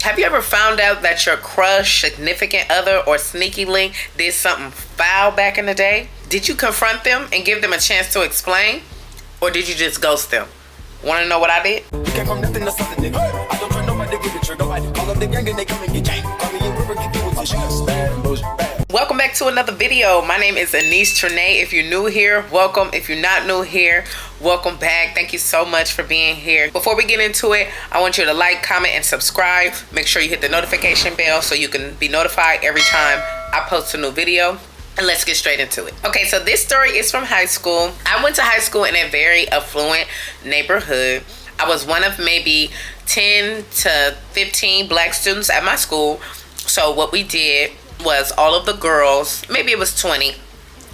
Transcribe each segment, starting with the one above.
Have you ever found out that your crush, significant other, or sneaky link did something foul back in the day? Did you confront them and give them a chance to explain? Or did you just ghost them? Want to know what I did? Welcome back to another video. My name is Anaise Tranee. If you're new here, welcome. If you're not new here, welcome back. Thank you so much for being here. Before we get into it, I want you to like, comment, and subscribe. Make sure you hit the notification bell so you can be notified every time I post a new video. And let's get straight into it. Okay, so this story is from high school. I went to high school in a very affluent neighborhood. I was one of maybe 10 to 15 black students at my school. So what we did was all of the girls, maybe it was 20. It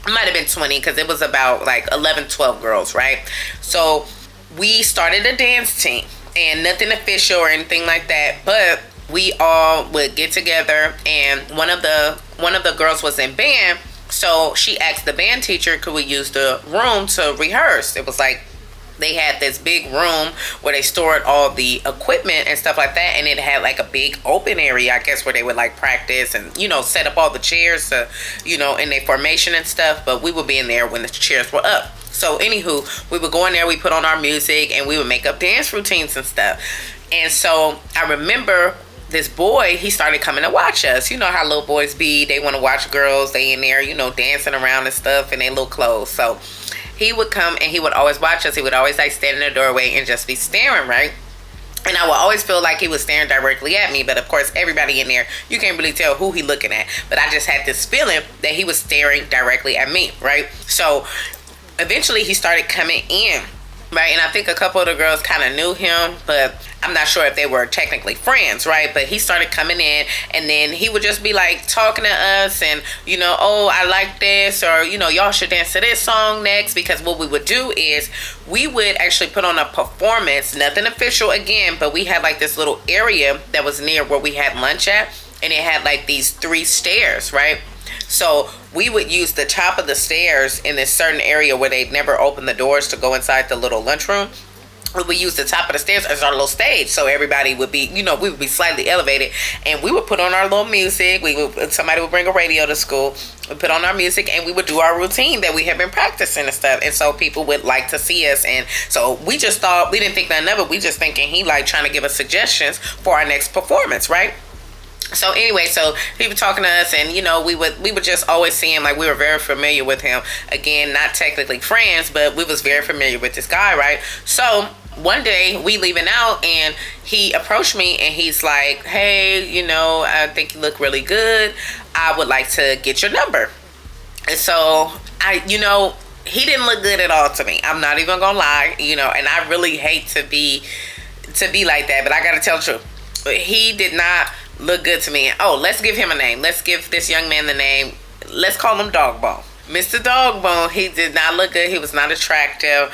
might have been 20 because it was about like 11, 12 girls, right? So we started a dance team, and nothing official or anything like that, but we all would get together, and one of the girls was in band. So she asked the band teacher, could we use the room to rehearse? It was like they had this big room where they stored all the equipment and stuff like that, and it had like a big open area, I guess, where they would like practice and, you know, set up all the chairs to, you know, in their formation and stuff. But we would be in there when the chairs were up. So anywho, we would go in there, we put on our music, and we would make up dance routines and stuff. And so I remember this boy, he started coming to watch us. You know how little boys be, they want to watch girls, they in there, you know, dancing around and stuff in their little clothes. So he would come and he would always watch us. He would always like stand in the doorway and just be staring, right? And I would always feel like he was staring directly at me. But of course, everybody in there, you can't really tell who he looking at. But I just had this feeling that he was staring directly at me, right? So eventually he started coming in, right? And I think a couple of the girls kind of knew him, but I'm not sure if they were technically friends, right? But he started coming in, and then he would just be like talking to us and, you know, oh, I like this, or, you know, y'all should dance to this song next. Because what we would do is we would actually put on a performance, nothing official again, but we had like this little area that was near where we had lunch at, and it had like these 3 stairs, right? So we would use the top of the stairs in this certain area where they'd never opened the doors to go inside the little lunchroom. We used the top of the stairs as our little stage, so everybody would be, you know, we would be slightly elevated, and we would put on our little music. Somebody would bring a radio to school, we put on our music, and we would do our routine that we had been practicing and stuff. And so people would like to see us, and so we just thought, we didn't think nothing of it. We just thinking he like trying to give us suggestions for our next performance, right? So anyway, so he was talking to us, and, you know, we would just always see him. Like, we were very familiar with him. Again, not technically friends, but we was very familiar with this guy, right? So one day we leaving out, and he approached me, and he's like, hey, you know, I think you look really good. I would like to get your number. And so you know, he didn't look good at all to me. I'm not even gonna lie, you know, and I really hate to be like that, but I gotta tell the truth. But he did not look good to me. Oh, let's give him a name. Let's give this young man the name. Let's call him Dogbone. Mr. Dogbone, he did not look good. He was not attractive.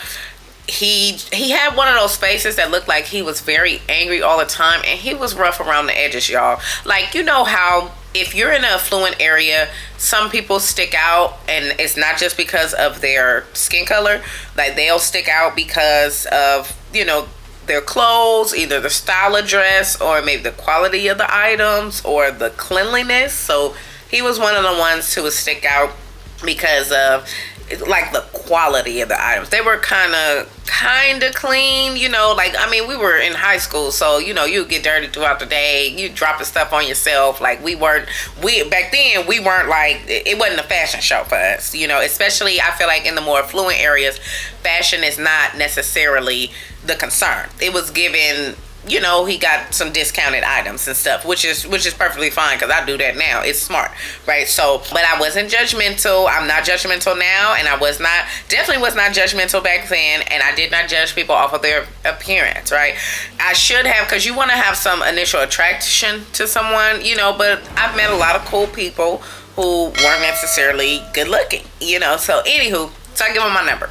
He had one of those faces that looked like he was very angry all the time, and he was rough around the edges, y'all. Like, you know how if you're in an affluent area, some people stick out, and it's not just because of their skin color. Like, they'll stick out because of, you know, their clothes, either the style of dress, or maybe the quality of the items, or the cleanliness. So he was one of the ones who would stick out because of like the quality of the items. They were kind of clean, you know, like, I mean, we were in high school, so, you know, you get dirty throughout the day, you dropping stuff on yourself. Like, back then we weren't like, it wasn't a fashion show for us, you know, especially I feel like in the more affluent areas, fashion is not necessarily the concern. It was given, you know, he got some discounted items and stuff, which is perfectly fine, because I do that now. It's smart, right? So, but I wasn't judgmental. I'm not judgmental now, and I definitely was not judgmental back then, and I did not judge people off of their appearance, right? I should have, because you want to have some initial attraction to someone, you know, but I've met a lot of cool people who weren't necessarily good looking, you know. So anywho, so I give him my number.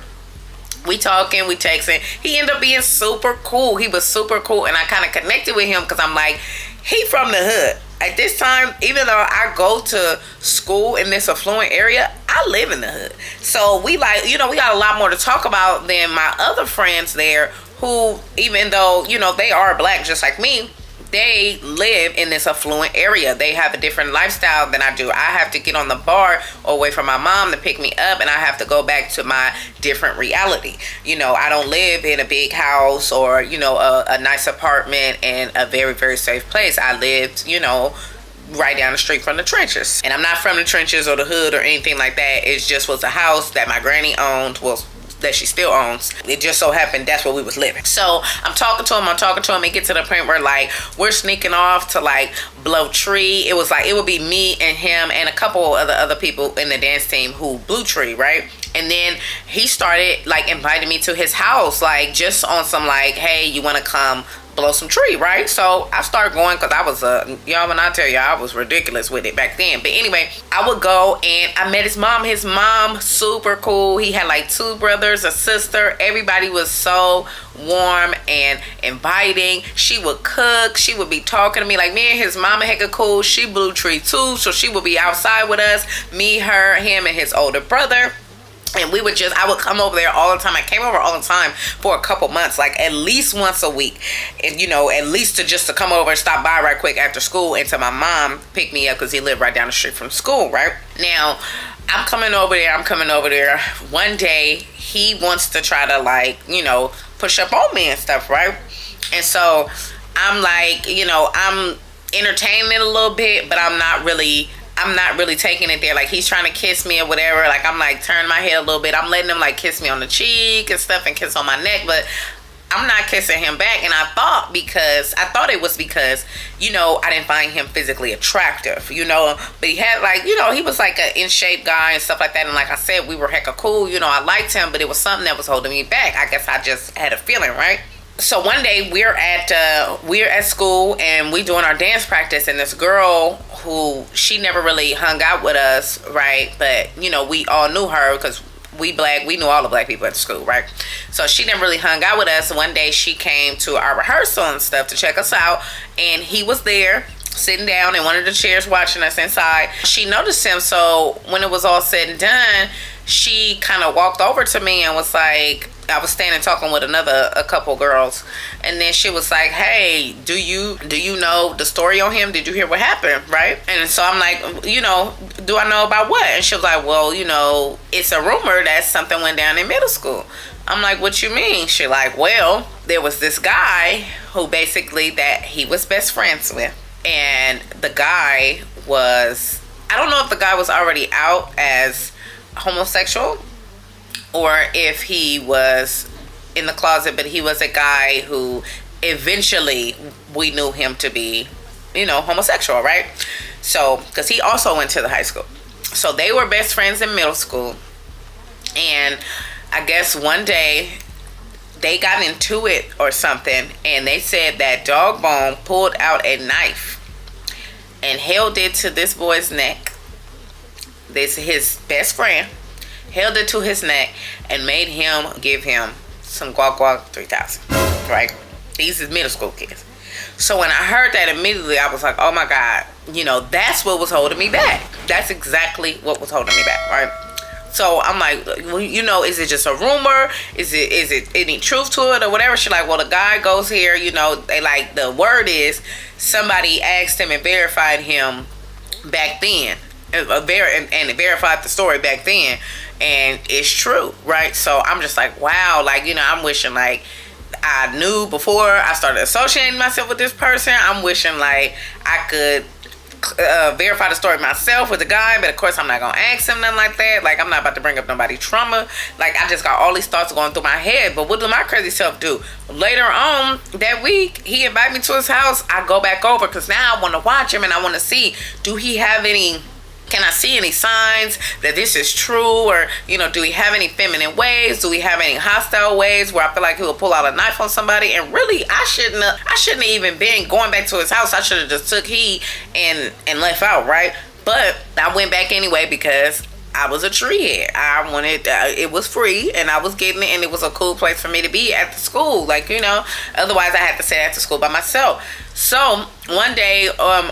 We talking, we texting. He ended up being super cool. He was super cool, and I kind of connected with him because I'm like, he from the hood. At this time, even though I go to school in this affluent area, I live in the hood. So we like, you know, we got a lot more to talk about than my other friends there who, even though, you know, they are black just like me, they live in this affluent area. They have a different lifestyle than I do. I have to get on the bar away from my mom to pick me up, and I have to go back to my different reality. You know, I don't live in a big house or, you know, a nice apartment and a very, very safe place. I lived, you know, right down the street from the trenches. And I'm not from the trenches or the hood or anything like that. It just was a house that my granny owned, well, that she still owns. It just so happened that's where we was living. So I'm talking to him. It gets to the point where like we're sneaking off to like blow tree. It was like, it would be me and him and a couple of the other people in the dance team who blew tree, right? And then he started like inviting me to his house, like just on some like, hey, you want to come blow some tree, right? So I started going because I was y'all, when I tell you, I was ridiculous with it back then. But anyway, I would go and I met his mom. His mom, super cool. He had like 2 brothers, a sister. Everybody was so warm and inviting. She would cook. She would be talking to me. Like, me and his mama hecka cool. She blew tree too, so she would be outside with us, me, her, him, and his older brother. And we would I would come over there all the time. I came over all the time for a couple months, like at least once a week. And, you know, at least to come over and stop by right quick after school until my mom picked me up because he lived right down the street from school, right? Now, I'm coming over there. One day, he wants to try to, like, you know, push up on me and stuff, right? And so, I'm like, you know, I'm entertaining it a little bit, but I'm not really taking it there. Like, he's trying to kiss me or whatever. Like, I'm like turning my head a little bit. I'm letting him like kiss me on the cheek and stuff and kiss on my neck, but I'm not kissing him back. And I thought it was because, you know, I didn't find him physically attractive, you know, but he had like, you know, he was like an in shape guy and stuff like that. And like I said, we were hecka cool, you know, I liked him, but it was something that was holding me back. I guess I just had a feeling, right? So one day we're at school and we doing our dance practice, and this girl who, she never really hung out with us, right? But, you know, we all knew her because we knew all the black people at the school, right? So she never really hung out with us. One day she came to our rehearsal and stuff to check us out, and he was there sitting down in one of the chairs watching us inside. She noticed him, so when it was all said and done, she kind of walked over to me and was like, I was standing talking with a couple girls, and then she was like, hey, do you know the story on him? Did you hear what happened, right? And so I'm like, you know, do I know about what? And she was like, well, you know, it's a rumor that something went down in middle school. I'm like, what you mean? She like, well, there was this guy who basically that he was best friends with, and the guy was, I don't know if the guy was already out as homosexual or if he was in the closet, but he was a guy who eventually we knew him to be, you know, homosexual, right? So, because he also went to the high school. So they were best friends in middle school. And I guess one day they got into it or something, and they said that Dogbone pulled out a knife and held it to this boy's neck. This his best friend held it to his neck and made him give him some Gwak Gwak 3000, right? These is middle school kids. So when I heard that, immediately I was like, oh my God, you know, that's what was holding me back. That's exactly what was holding me back, right? So I'm like, well, you know, is it just a rumor? Is it any truth to it or whatever? She's like, well, the guy goes here, you know, they like, the word is somebody asked him and verified him back then. And verified the story back then, and it's true, right? So I'm just like, wow, like, you know, I'm wishing like I knew before I started associating myself with this person. I'm wishing like I could verify the story myself with the guy, but of course I'm not gonna ask him nothing like that. Like, I'm not about to bring up nobody's trauma. Like, I just got all these thoughts going through my head. But what did my crazy self do? Later on that week, he invited me to his house. I go back over because now I want to watch him and I want to see, do he have any, can I see any signs that this is true? Or, you know, do he have any feminine ways? Do we have any hostile ways where I feel like he will pull out a knife on somebody? And really, I shouldn't have even been going back to his house. I should have just took heed and left out, right? But I went back anyway because I was a treehead. I wanted, it was free and I was getting it, and it was a cool place for me to be at the school. Like, you know, otherwise I had to sit at the school by myself. So one day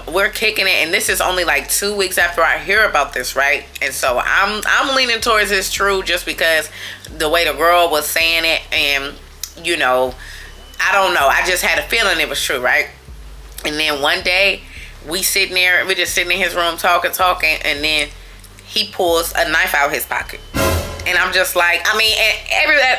we're kicking it, and this is only like 2 weeks after I hear about this, right? And so I'm leaning towards it's true just because the way the girl was saying it, and, you know, I don't know, I just had a feeling it was true, right? And then one day we just sitting in his room talking, and then he pulls a knife out of his pocket. And I'm just like, I mean,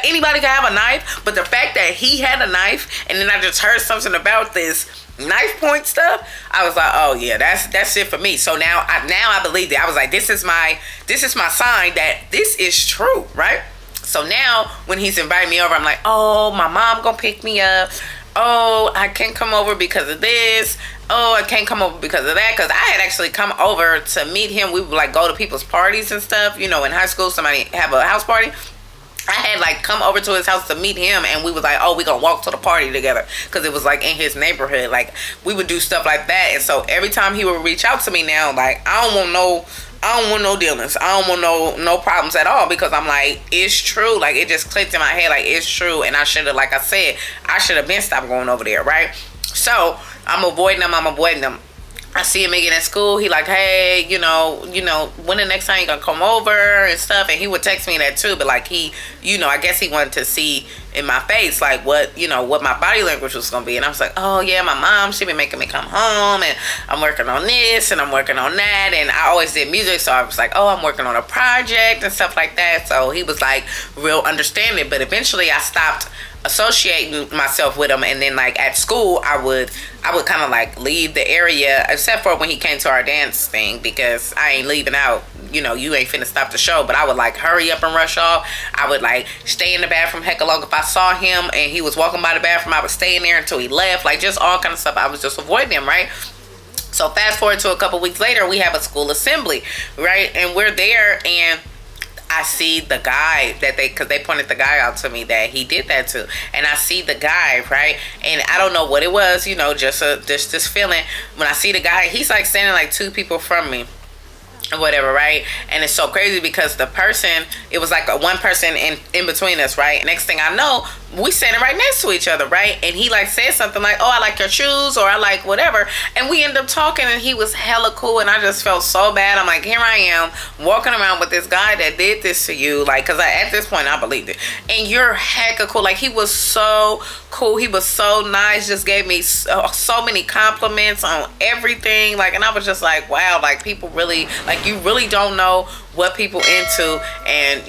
anybody can have a knife, but the fact that he had a knife, and then I just heard something about this knife point stuff, I was like, oh yeah, that's it for me. So now I believed it. I was like, this is my sign that this is true, right? So now when he's inviting me over, I'm like, oh, my mom gonna pick me up. Oh, I can't come over because of this. Oh, I can't come over because of that. Because I had actually come over to meet him. We would like go to people's parties and stuff. You know, in high school, somebody have a house party. I had like come over to his house to meet him, and we was like, oh, we gonna walk to the party together, because it was like in his neighborhood. Like we would do stuff like that. And so every time he would reach out to me now, like I don't want no dealings. I don't want no problems at all, because I'm like, it's true. Like it just clicked in my head, like it's true. And I should have, like I said, I should have been stopped going over there, right? So I'm avoiding them. I see him again at school. He like, hey, you know, when the next time you gonna come over and stuff. And he would text me that too. But like he, I guess he wanted to see in my face like what my body language was gonna be. And I was like, oh yeah, my mom, she been making me come home, and I'm working on this and I'm working on that. And I always did music, so I was like, oh, I'm working on a project and stuff like that. So he was like real understanding. But eventually I stopped associating myself with him, and then like at school I would kind of like leave the area, except for when he came to our dance thing, because I ain't leaving out, you ain't finna stop the show. But I would like hurry up and rush off. I would like stay in the bathroom hecka long. If I saw him and he was walking by the bathroom, I would stay in there until he left, like just all kind of stuff. I was just avoiding him, right? So fast forward to a couple weeks later, we have a school assembly, right? And we're there, and I see the guy because they pointed the guy out to me that he did that to. And I see the guy, right? And I don't know what it was, just this feeling. When I see the guy, he's like standing like 2 people from me or whatever, right? And it's so crazy because the person, it was like one person in between us, right? Next thing I know, we standing right next to each other, right? And he like said something like, oh, I like your shoes, or I like whatever. And we ended up talking, and he was hella cool, and I just felt so bad. I'm like, here I am walking around with this guy that did this to you, like, because at this point I believed it. And you're hecka cool. Like, he was so cool, he was so nice, just gave me so many compliments on everything, like, and I was just like, wow, like, people really, like, you really don't know what people into, and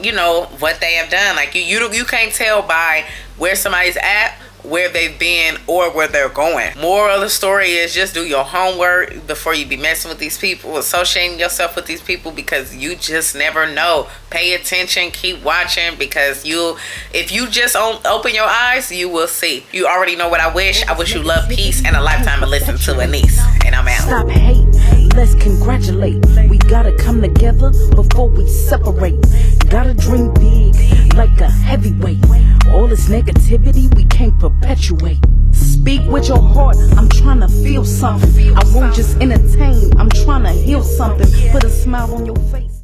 what they have done. Like you can't tell by where somebody's at, where they've been, or where they're going. Moral of the story is just do your homework before you be messing with these people, associating yourself with these people, because you just never know. Pay attention, keep watching, because if you just open your eyes, you will see. You already know what I wish. I wish you love, peace, and a lifetime of listening to Anaise. And I'm out. Stop hate, let's congratulate. We gotta come together before we separate. Gotta dream big like a heavyweight. All this negativity we can't perpetuate. Speak with your heart, I'm trying to feel something. I won't just entertain, I'm trying to heal something. Put a smile on your face.